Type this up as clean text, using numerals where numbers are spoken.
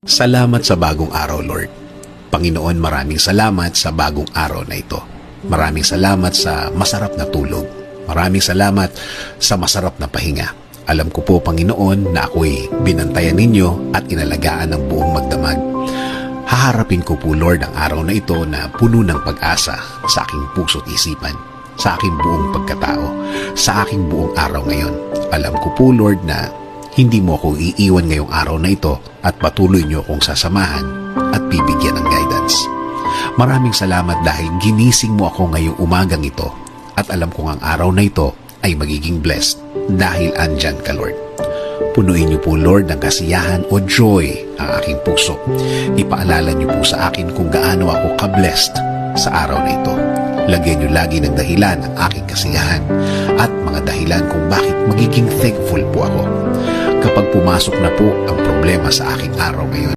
Salamat sa bagong araw, Lord. Panginoon, maraming salamat sa bagong araw na ito. Maraming salamat sa masarap na tulog. Maraming salamat sa masarap na pahinga. Alam ko po, Panginoon, na ako'y binantayan ninyo at inalagaan ng buong magdamag. Haharapin ko po, Lord, ang araw na ito na puno ng pag-asa sa aking puso't isipan, sa aking buong pagkatao, sa aking buong araw ngayon. Alam ko po, Lord, na hindi mo ako iiwan ngayong araw na ito at patuloy niyo akong sasamahan at bibigyan ng guidance. Maraming salamat dahil ginising mo ako ngayong umagang ito at alam kong ang araw na ito ay magiging blessed dahil andyan ka, Lord. Punuin niyo po, Lord, ng kasiyahan o joy ang aking puso. Ipaalala niyo po sa akin kung gaano ako ka-blessed sa araw na ito. Lagyan niyo lagi ng dahilan ang aking kasiyahan at mga dahilan kung bakit magiging thankful po ako. Kapag pumasok na po ang problema sa aking araw ngayon,